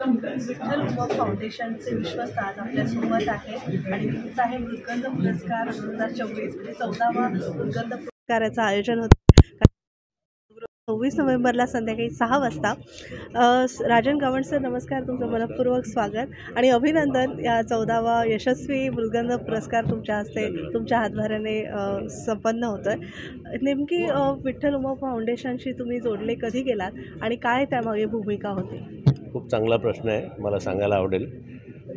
विठ्ठल उमा फाउंडेशनचे विश्वस्त आज आपल्यासोबत आहेत आणि तुमचा आहे मृदगंध पुरस्कार 2024 म्हणजे 14वा मृदगंध पुरस्काराचं आयोजन होतं 26 नोव्हेंबरला संध्याकाळी 6 वाजता. राजन गावंड सर, नमस्कार, तुमचं मनपूर्वक स्वागत आणि अभिनंदन. या 14वा यशस्वी मृदगंध पुरस्कार तुमच्या हस्ते तुमच्या हातभाराने संपन्न होतो आहे. नेमकी विठ्ठल उमा फाउंडेशनशी तुम्ही जोडले कधी गेलात आणि काय त्यामागे भूमिका होती? खूप चांगला प्रश्न आहे, मला सांगायला आवडेल.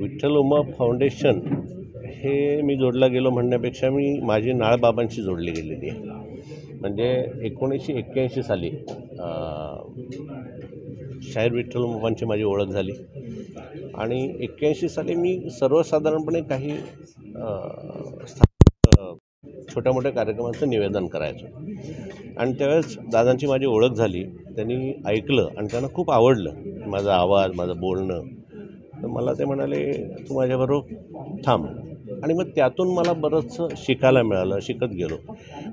विठ्ठल उमा फाउंडेशन हे मी जोडला गेलो म्हणण्यापेक्षा मी माझी नाळबाबांशी जोडली गेलेली आहे. म्हणजे 1981 साली शाहीर विठ्ठल उमाबांची माझी ओळख झाली आणि 81 साली मी सर्वसाधारणपणे काही छोट्या मोठ्या कार्यक्रमांचं निवेदन करायचो आणि त्यावेळेस दादांची माझी ओळख झाली. त्यांनी ऐकलं आणि त्यांना खूप आवडलं माझा आवाज, माझं बोलणं. तर मला ते म्हणाले, तू माझ्याबरोबर थांब. आणि मग त्यातून मला बरंचसं शिकायला मिळालं, शिकत गेलो.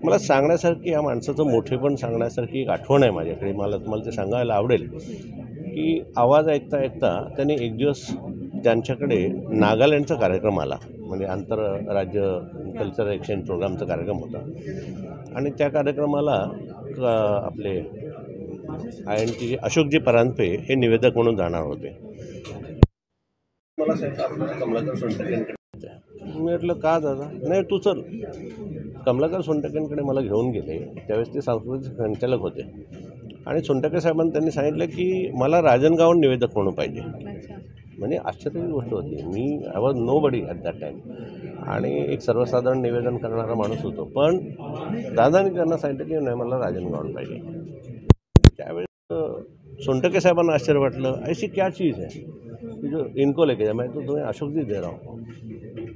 मला सांगण्यासारखी, या माणसाचं मोठेपण सांगण्यासारखी एक आठवण आहे माझ्याकडे. मला तुम्हाला ते सांगायला आवडेल की आवाज ऐकता ऐकता त्यांनी एक दिवस त्यांच्याकडे नागालँडचा कार्यक्रम आला, म्हणजे आंतरराज्य कल्चरल एक्सचेंज प्रोग्रामचा कार्यक्रम होता आणि त्या कार्यक्रमाला आपले INT अशोकजी परांजपे हे निवेदक म्हणून जाणार होते. मला कमलाकर सोनटकेंकडे मी म्हटलं, का दादा? नाही, तू चल. कमलाकर सोनटकेंकडे मला घेऊन गेले. त्यावेळेस ते सांस्कृतिक संचालक होते आणि सोनटके साहेबांनी त्यांनी सांगितलं की मला राजन गावंड निवेदक म्हणून पाहिजे. म्हणजे आश्चर्याची गोष्ट होती. मी I was nobody at that time आणि एक सर्वसाधारण निवेदन करणारा माणूस होतो. पण दादांनी त्यांना सांगितलं की नाही, मला राजन गावंड पाहिजे. त्यावेळेस सोनटके साहेबांना आश्चर्य वाटलं. ऐसी क्या चीज़ है जो इनको लेके जाए? मैं तो तुम्हें अशोक जी दे रहा हूँ.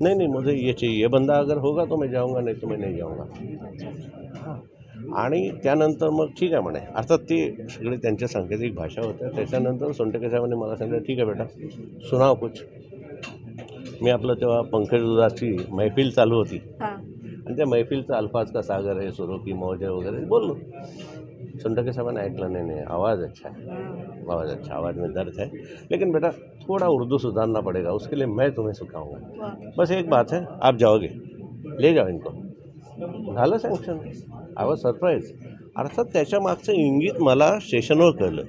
नहीं, मुझे ये चाहिए, ये बंदा अगर होगा तो मैं जाऊँगा, नहीं तो मैं नहीं जाऊँगा. हां. आणि त्यानंतर मग ठीक आहे म्हणे. अर्थात ती सगळी त्यांच्या सांकेतिक भाषा होत्या. त्याच्यानंतर सोनटके साहेबांनी मला सांगितलं, ठीक आहे बेटा, सुनाव कुछ. मी आपलं तेव्हा पंकज उदासची मैफिल चालू होती आणि त्या मैफिलचा अल्फाज का सागर है, सुरों की मौज है वगैरे बोललो. सोनटके साहबाने ऐकलं, नहीं, आवाज़ अच्छा है, आवाज़ अच्छा, आवाज़ में दर्द है, लेकिन बेटा थोड़ा उर्दू सुधारना पड़ेगा, उसके लिए मैं तुम्हें सिखाऊंगा. बस एक बात है, आप जाओगे, ले जाओ इनको. झालं सँक्शन. I was surprise. अर्थात त्याच्या मागचं इंगित मला स्टेशनवर कळलं.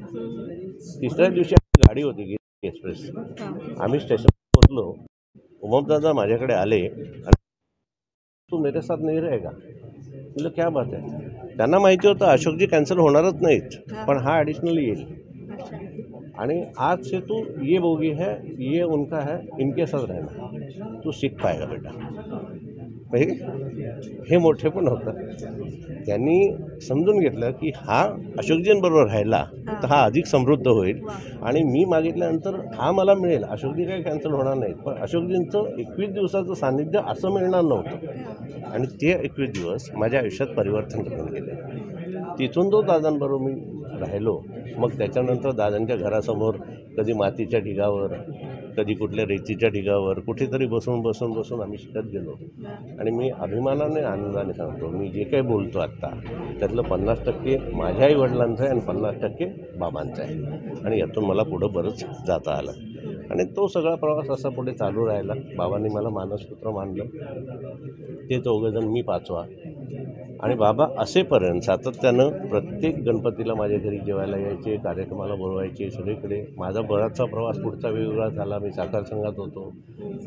तिसऱ्या दिवशी गाडी होती गिरी एक्सप्रेस. आम्ही स्टेशनवर पोचलो. उमादादा माझ्याकडे आले आणि तू मेरे साथ नहीं रहेगा? म्हटलं, क्या बात आहे? त्यांना माहिती होतं अशोकजी कॅन्सल होणारच नाहीत, पण हा ॲडिशनल येईल आणि आज से तू ये बोगी है, ये उनका है, इनके साथ रहना, तू सीख पाएगा बेटा. हे मोठे पण होतं. त्यांनी समजून घेतलं की हा अशोकजींबरोबर राहिला तर हा अधिक समृद्ध होईल आणि मी मागितल्यानंतर हा मला मिळेल. अशोकजी काही कॅन्सल होणार नाहीत, पण अशोकजींचं 21 दिवसाचं सान्निध्य असं मिळणार नव्हतं आणि ते 21 दिवस माझ्या आयुष्यात परिवर्तन करून गेले. तिथून तो दादांबरोबर मी राहिलो. मग त्याच्यानंतर दादांच्या घरासमोर कधी मातीच्या ढिगावर, कधी कुठल्या रेतीच्या ढिगावर, कुठेतरी बसून आम्ही शिकत गेलो आणि मी अभिमानाने, आनंदाने सांगतो, मी जे काही बोलतो आत्ता त्यातलं 50% माझ्या आईवडिलांचं आहे आणि 50% बाबांचं आहे आणि यातून मला पुढं बरंच जाता आलं आणि तो सगळा प्रवास असा पुढे चालू राहिला. बाबांनी मला मानसपुत्र मानलं, ते चौघंजण, मी 5वा आणि बाबा असेपर्यंत सातत्यानं प्रत्येक गणपतीला माझ्या घरी जेवायला यायचे, कार्यक्रमाला बोलवायचे. सगळीकडे माझा बराचसा प्रवास पुढचा वेगवेगळा झाला. मी साखर संघात होतो,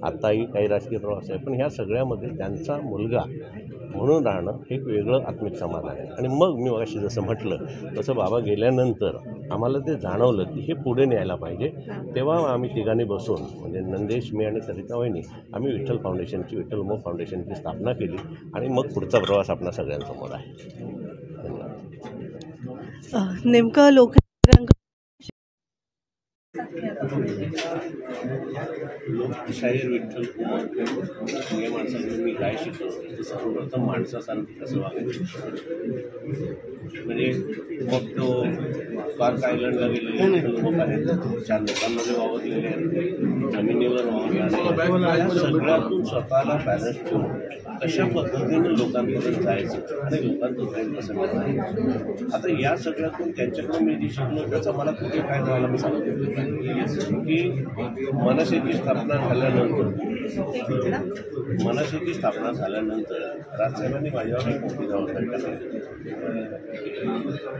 आत्ताही काही राजकीय प्रवास आहे, पण ह्या सगळ्यामध्ये त्यांचा मुलगा म्हणून राहणं हे एक वेगळं आत्मिक समाधान आहे. आणि मग मी मगाशी जसं म्हटलं तसं बाबा गेल्यानंतर आम्हाला ते जाणवलं की हे पुढे न्यायला पाहिजे. तेव्हा आम्ही तिघांनी बसून, म्हणजे नंदेश, मी आणि सरिता वहिनी, आम्ही विठ्ठल उमा फाउंडेशनची स्थापना केली आणि मग पुढचा प्रवास आपल्या सगळ्यांसमोर आहे. धन्यवाद. नेमकं शाहीर विठ्ठल या माणसाकडे मी काय शिकलो, सर्वप्रथम माणसासारखं कसं वागायचं. म्हणजे मग तो पार्क आयलंडला गेलेले लोक आहेत, 4 लोकांमध्ये वावरलेले आहेत, जमिनीवर वावरलेले आहेत. या सगळ्यातून स्वतःला बॅलन्स ठेवून कशा पद्धतीने लोकांपर्यंत जायचं आणि लोकांपर्यंत कसं करायचं. आता या सगळ्यातून त्यांच्याकडून मी जे शिकलो त्याचा मला कुठे काय झाला मी सांगतो की मनसेची स्थापना झाल्यानंतर राजसाहेबांनी माझ्यावर एक मोठी जबाबदारी टाकली.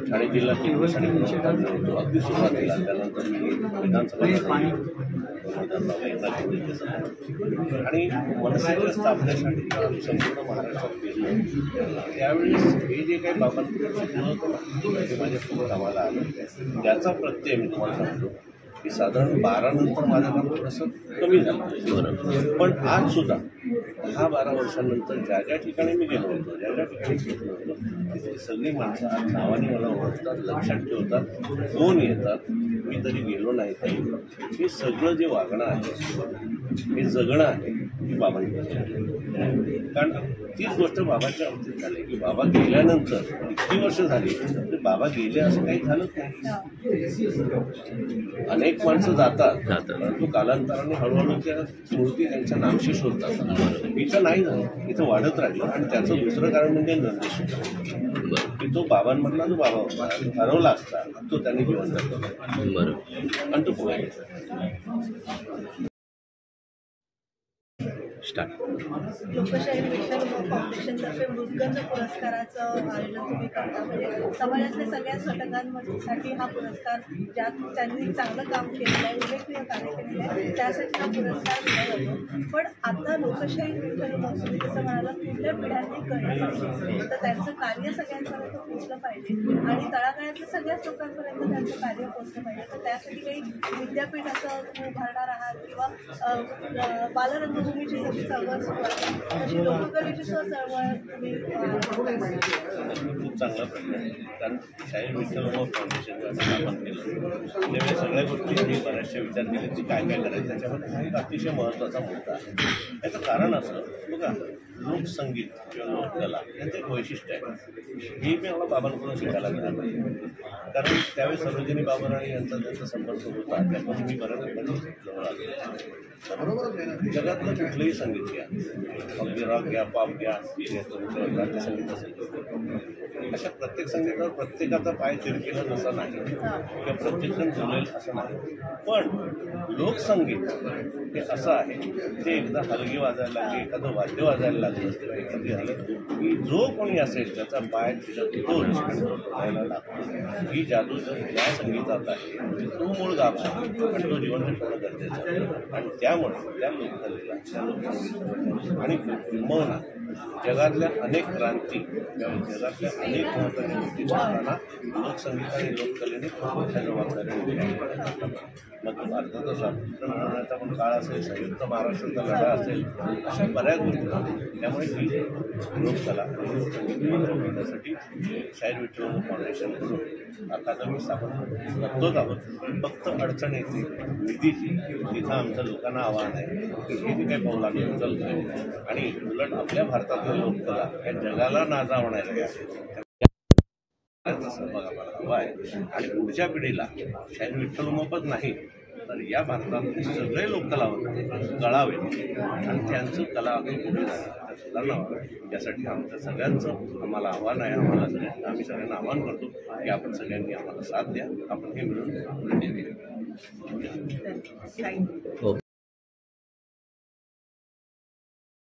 ठाणे जिल्हा केंद्रासाठी होतो अगदी सुरुवातीला. त्यानंतर मी विधानसभा आणि मनसेच्या स्थापनेसाठी संपूर्ण महाराष्ट्रात गेलो. त्यावेळेस हे जे काही बाबांकडे शिकलं होतं ते माझ्यासोबत आम्हाला आलं. त्याचा प्रत्यय मी तुम्हाला सांगतो की साधारण 12 नंतर माझं काम थोडंसं कमी झालं. पण आज सुद्धा 10-12 वर्षांनंतर ज्या ज्या ठिकाणी मी गेलो होतो, ज्या ज्या ठिकाणी शिकलो होतो, तिथली सगळी माणसं आज नावाने मला ओळखतात, लक्षात ठेवतात, फोन येतात. मी तरी गेलो नाही तरी हे सगळं जे वागणं आहे, हे जगणं आहे, हे बाबांनी. कारण तीच गोष्ट बाबाच्या बाबतीत झाली की बाबा गेल्यानंतर इतकी वर्ष झाली तर बाबा गेले असं काही झालंच नाही. अनेक माणसं जातात परंतु कालांतराने हळूहळू त्या स्मृती त्यांच्या नामशेष होतात. इथं नाही झालं, इथं वाढत राहिलं. आणि त्याचं दुसरं कारण म्हणजे निर्देश की तो बाबांमधला जो बाबा होता हरवला असता तो त्यांनी जिवंत ठेवला आणि तो पुढे लोकशाही मिशन फाउंडेशनतर्फे मृदगंध पुरस्काराचं आयोजन तुम्ही करता. म्हणजे समाजातल्या सगळ्याच घटकांसाठी हा पुरस्कार, ज्यात त्यांनी चांगलं काम केलेलं आहे, उल्लेखनीय कार्य केलेलं आहे, त्यासाठी हा पुरस्कार दिला जातो. पण आता लोकशाही मिशन तुम्ही जसं म्हणाला पुढल्या पिढ्यांनी कळलं पाहिजे, तर त्यांचं कार्य सगळ्यांपर्यंत पोहोचलं पाहिजे आणि तळागाळातल्या सगळ्याच लोकांपर्यंत त्यांचं कार्य पोहोचलं पाहिजे. तर त्यासाठी काही विद्यापीठ असं तुम्ही उभारणार आहात किंवा बालरंगभूमीची जशी चळवळ सुरू आहे तशी लोककलेची चळवळ तुम्ही खूप चांगला प्रश्न आहे. कारण शाहीर विठ्ठल फाउंडेशन स्थापन केलं त्यावेळी सगळ्या गोष्टी मी बऱ्याचशा विचार केले की काय काय करायचं. त्याच्यामध्ये हा एक अतिशय महत्त्वाचा मुद्दा आहे. याचं कारण असं बघा, लोकसंगीत किंवा लोककला यांचं एक वैशिष्ट्य आहे. हे मी मला बाबांकडून शिकायला मिळालं. कारण त्यावेळेस सरोजिनी बाबा आणि त्यांचा संपर्क होता, त्यापासून मी बऱ्याच जवळ आलो. जगातलं कुठलंही संगीत घ्या, अगदी रॉक घ्या, पॉप घ्या, नाट्यसंगीत असेल, अशा प्रत्येक संगीतावर प्रत्येकाचा पाय चिरकेला जसा नाही किंवा प्रत्येकजण बोलेल असं नाही. पण लोकसंगीत हे असं आहे ते एकदा हलगी वाजायला लागली, एखादं वाद्य वाजायला लागलं किंवा एखादी झालं की जो कोणी असेल त्याचा पाय चिरकायला लागतो. ही जादू जर त्या संगीतात आहे, तो मूळ गाभ आहे आणि तो जिवंत ठेवणं गरजेचं आहे. आणि त्यामुळे त्या लोककलेला, त्या लोकसंगीताला आणि किंबहुना जगातल्या अनेक क्रांती किंवा जगातल्या अनेक महत्त्वाच्या गोष्टी करताना लोकसंगीत आणि लोककलेने खूप मोठ्या जबाबदाऱ्या. मग भारताचा स्वातंत्र्य मिळवण्याचा पण काळ असेल, संयुक्त महाराष्ट्राचा लढा असेल, अशा बऱ्याच गोष्टी. त्यामुळे ही लोककला आणि लोकसंगीत मिळवण्यासाठी शाहीर विठ्ठल फाउंडेशन अकादमी स्थापन करतोच आहोत. फक्त अडचण येते निधीची. तिथं आमचं लोकांना आव्हान आहे की हे जे काही पाऊल आम्ही उचलतोय आणि उलट आपल्या भारतातल्या लोककला या जगाला नाजावणाऱ्या सहभाग आम्हाला हवा आहे. आणि पुढच्या पिढीला शाहीर विठ्ठल उमापत नाही तर या भारतातले सगळे लोक कळावे आणि त्यांचं कला पुढे जाणं सुधारणा व्हावी. यासाठी आमचं सगळ्यांचं आम्हाला आव्हान आहे. आम्ही सगळ्यांना आव्हान करतो की आपण सगळ्यांनी आम्हाला साथ द्या, आपण हे मिळून पुढे नेऊया.